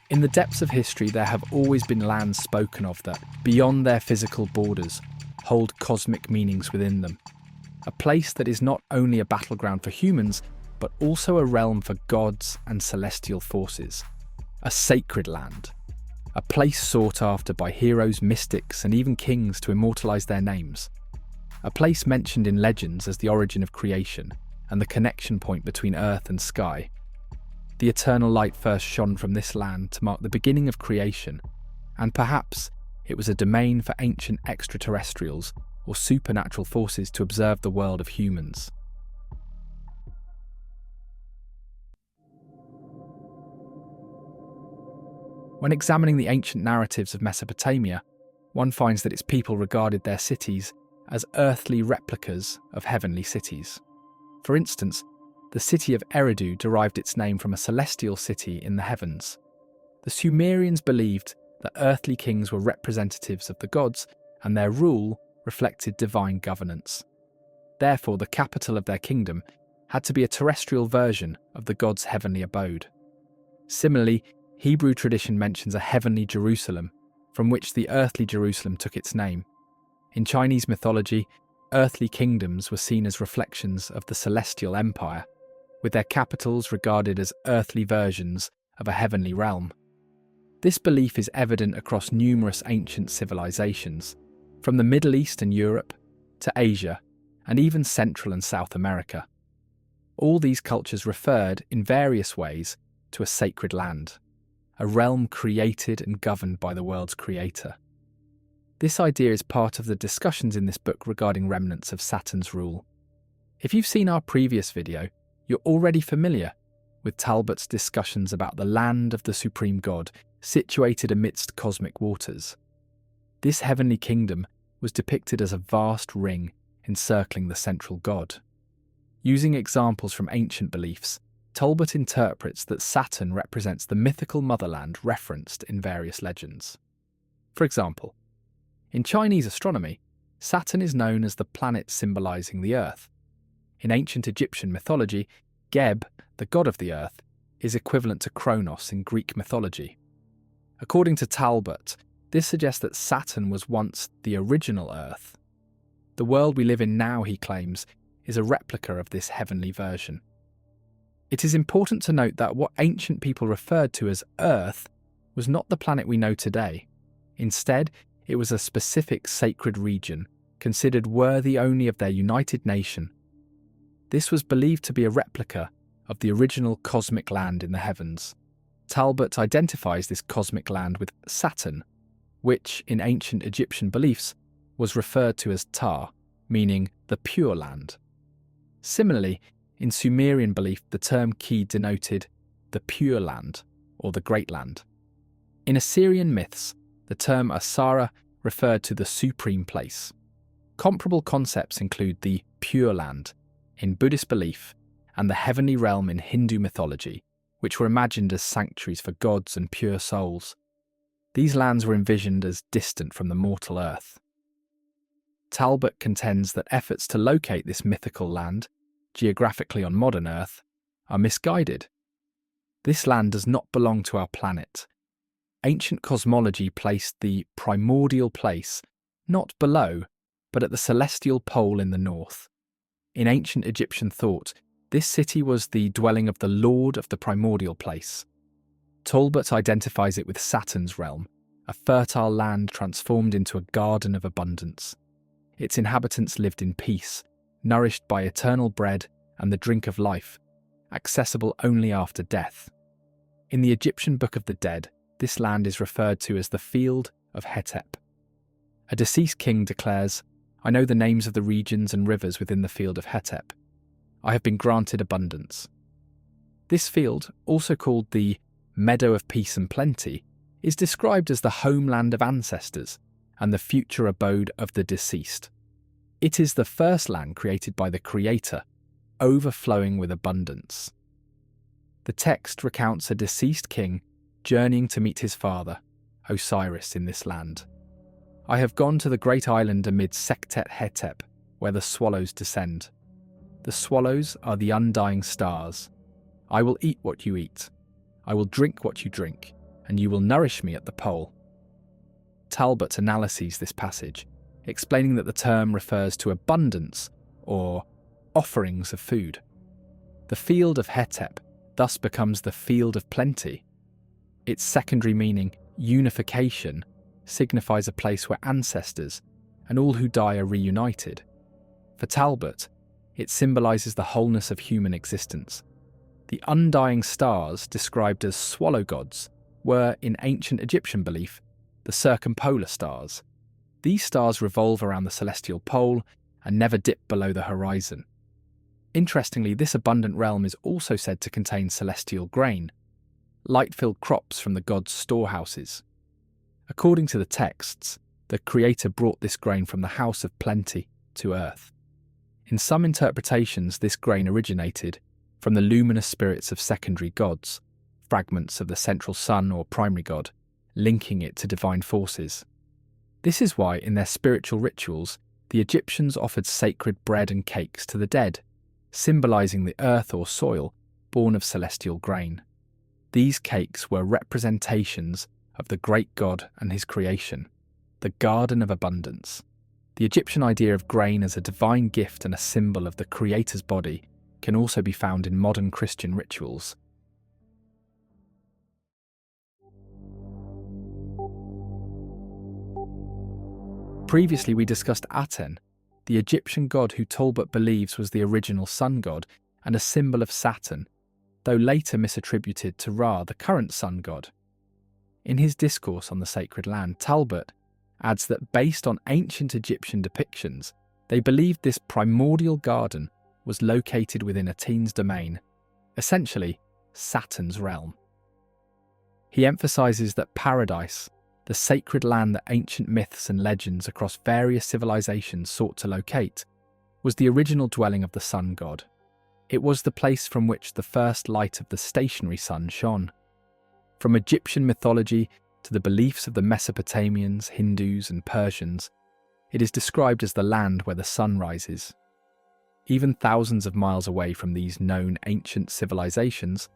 In the depths of history, there have always been lands spoken of that, beyond their physical borders, hold cosmic meanings within them. A place that is not only a battleground for humans, but also a realm for gods and celestial forces. A sacred land. A place sought after by heroes, mystics, and even kings to immortalize their names. A place mentioned in legends as the origin of creation and the connection point between earth and sky. The eternal light first shone from this land to mark the beginning of creation, and perhaps it was a domain for ancient extraterrestrials or supernatural forces to observe the world of humans. When examining the ancient narratives of Mesopotamia, one finds that its people regarded their cities as earthly replicas of heavenly cities. For instance, the city of Eridu derived its name from a celestial city in the heavens. The Sumerians believed that earthly kings were representatives of the gods, and their rule reflected divine governance. Therefore, the capital of their kingdom had to be a terrestrial version of the god's heavenly abode. Similarly, Hebrew tradition mentions a heavenly Jerusalem, from which the earthly Jerusalem took its name. In Chinese mythology, earthly kingdoms were seen as reflections of the celestial empire, with their capitals regarded as earthly versions of a heavenly realm. This belief is evident across numerous ancient civilizations, from the Middle East and Europe to Asia, and even Central and South America. All these cultures referred, in various ways, to a sacred land, a realm created and governed by the world's creator. This idea is part of the discussions in this book regarding remnants of Saturn's rule. If you've seen our previous video, you're already familiar with Talbott's discussions about the land of the supreme god situated amidst cosmic waters. This heavenly kingdom was depicted as a vast ring encircling the central god. Using examples from ancient beliefs, Talbott interprets that Saturn represents the mythical motherland referenced in various legends. For example, in Chinese astronomy, Saturn is known as the planet symbolizing the Earth. In ancient Egyptian mythology, Geb, the god of the Earth, is equivalent to Kronos in Greek mythology. According to Talbott, this suggests that Saturn was once the original Earth. The world we live in now, he claims, is a replica of this heavenly version. It is important to note that what ancient people referred to as Earth was not the planet we know today. Instead, it was a specific sacred region, considered worthy only of their united nation. This was believed to be a replica of the original cosmic land in the heavens. Talbott identifies this cosmic land with Saturn, which, in ancient Egyptian beliefs, was referred to as Ta, meaning the pure land. Similarly, in Sumerian belief, the term Ki denoted the pure land, or the great land. In Assyrian myths, the term Asara referred to the supreme place. Comparable concepts include the pure land in Buddhist belief and the heavenly realm in Hindu mythology, which were imagined as sanctuaries for gods and pure souls. These lands were envisioned as distant from the mortal earth. Talbott contends that efforts to locate this mythical land, geographically on modern Earth, are misguided. This land does not belong to our planet. Ancient cosmology placed the primordial place not below, but at the celestial pole in the north. In ancient Egyptian thought, this city was the dwelling of the Lord of the primordial place. Talbott identifies it with Saturn's realm, a fertile land transformed into a garden of abundance. Its inhabitants lived in peace, nourished by eternal bread and the drink of life, accessible only after death. In the Egyptian Book of the Dead, this land is referred to as the Field of Hetep. A deceased king declares, "I know the names of the regions and rivers within the Field of Hetep. I have been granted abundance." This field, also called the Meadow of Peace and Plenty, is described as the homeland of ancestors and the future abode of the deceased. It is the first land created by the Creator, overflowing with abundance. The text recounts a deceased king journeying to meet his father, Osiris, in this land. "I have gone to the great island amid Sektet Hetep, where the swallows descend. The swallows are the undying stars. I will eat what you eat. I will drink what you drink, and you will nourish me at the pole." Talbott analyses this passage, explaining that the term refers to abundance or offerings of food. The field of Hetep thus becomes the field of plenty. Its secondary meaning, unification, signifies a place where ancestors and all who die are reunited. For Talbott, it symbolises the wholeness of human existence. The undying stars, described as swallow gods, were, in ancient Egyptian belief, the circumpolar stars. These stars revolve around the celestial pole and never dip below the horizon. Interestingly, this abundant realm is also said to contain celestial grain, light-filled crops from the gods' storehouses. According to the texts, the Creator brought this grain from the house of plenty to earth. In some interpretations, this grain originated from the luminous spirits of secondary gods, fragments of the central sun or primary god, linking it to divine forces. This is why, in their spiritual rituals, the Egyptians offered sacred bread and cakes to the dead, symbolising the earth or soil born of celestial grain. These cakes were representations of the great God and his creation, the Garden of Abundance. The Egyptian idea of grain as a divine gift and a symbol of the Creator's body can also be found in modern Christian rituals. Previously, we discussed Aten, the Egyptian god who Talbott believes was the original sun god and a symbol of Saturn, though later misattributed to Ra, the current sun god. In his discourse on the sacred land, Talbott adds that based on ancient Egyptian depictions, they believed this primordial garden was located within Aten's domain, essentially Saturn's realm. He emphasises that paradise, the sacred land that ancient myths and legends across various civilizations sought to locate, was the original dwelling of the sun god. It was the place from which the first light of the stationary sun shone. From Egyptian mythology to the beliefs of the Mesopotamians, Hindus, and Persians, it is described as the land where the sun rises. Even thousands of miles away from these known ancient civilizations,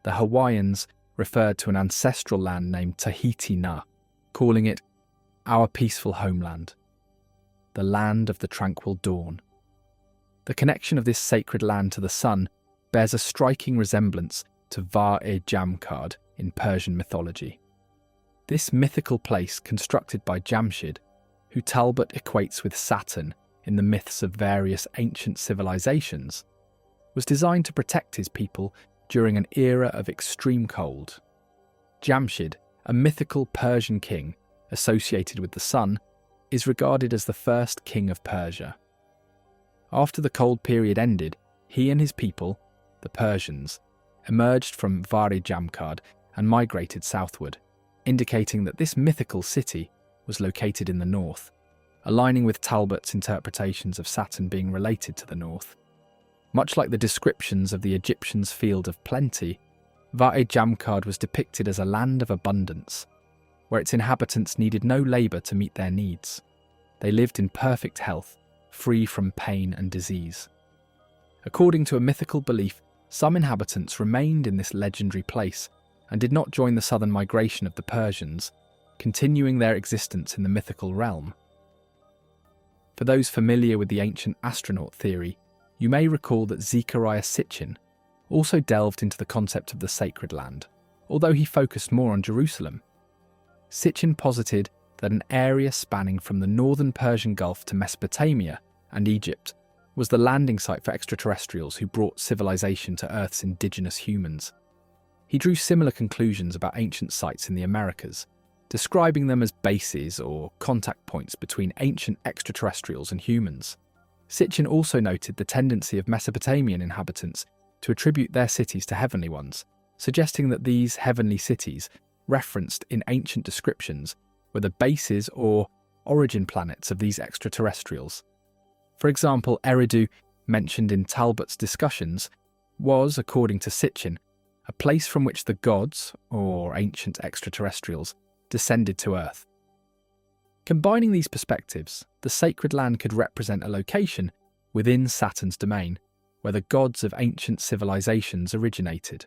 the Hawaiians referred to an ancestral land named Tahiti Na, calling it our peaceful homeland, the land of the tranquil dawn. The connection of this sacred land to the sun bears a striking resemblance to Var-e-Jamkard in Persian mythology. This mythical place, constructed by Jamshid, who Talbott equates with Saturn in the myths of various ancient civilizations, was designed to protect his people during an era of extreme cold. Jamshid, a mythical Persian king associated with the sun, is regarded as the first king of Persia. After the cold period ended, he and his people, the Persians, emerged from Var-e-Jamkard and migrated southward, indicating that this mythical city was located in the north, aligning with Talbott's interpretations of Saturn being related to the north. Much like the descriptions of the Egyptians' field of plenty, Var-e-Jamkard was depicted as a land of abundance, where its inhabitants needed no labour to meet their needs. They lived in perfect health, free from pain and disease. According to a mythical belief, some inhabitants remained in this legendary place and did not join the southern migration of the Persians, continuing their existence in the mythical realm. For those familiar with the ancient astronaut theory, you may recall that Zecharia Sitchin also delved into the concept of the sacred land, although he focused more on Jerusalem. Sitchin posited that an area spanning from the northern Persian Gulf to Mesopotamia and Egypt was the landing site for extraterrestrials who brought civilization to Earth's indigenous humans. He drew similar conclusions about ancient sites in the Americas, describing them as bases or contact points between ancient extraterrestrials and humans. Sitchin also noted the tendency of Mesopotamian inhabitants to attribute their cities to heavenly ones, suggesting that these heavenly cities, referenced in ancient descriptions, were the bases or origin planets of these extraterrestrials. For example, Eridu, mentioned in Talbott's discussions, was, according to Sitchin, a place from which the gods, or ancient extraterrestrials, descended to Earth. Combining these perspectives, the sacred land could represent a location within Saturn's domain, where the gods of ancient civilizations originated.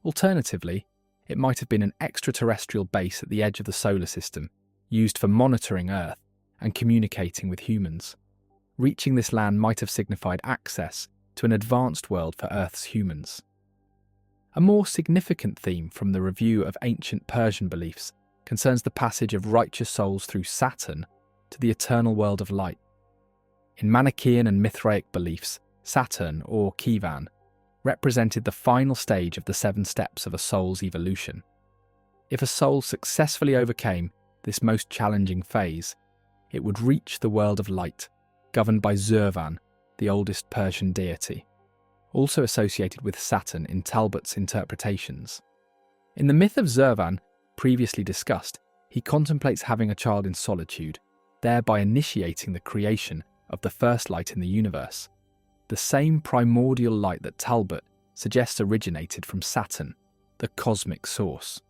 Alternatively, it might have been an extraterrestrial base at the edge of the solar system, used for monitoring Earth and communicating with humans. Reaching this land might have signified access to an advanced world for Earth's humans. A more significant theme from the review of ancient Persian beliefs concerns the passage of righteous souls through Saturn to the eternal world of light. In Manichaean and Mithraic beliefs, Saturn, or Kivan, represented the final stage of the 7 steps of a soul's evolution. If a soul successfully overcame this most challenging phase, it would reach the world of light, governed by Zurvan, the oldest Persian deity, also associated with Saturn in Talbott's interpretations. In the myth of Zurvan, previously discussed, he contemplates having a child in solitude, thereby initiating the creation of the first light in the universe, the same primordial light that Talbott suggests originated from Saturn, the cosmic source.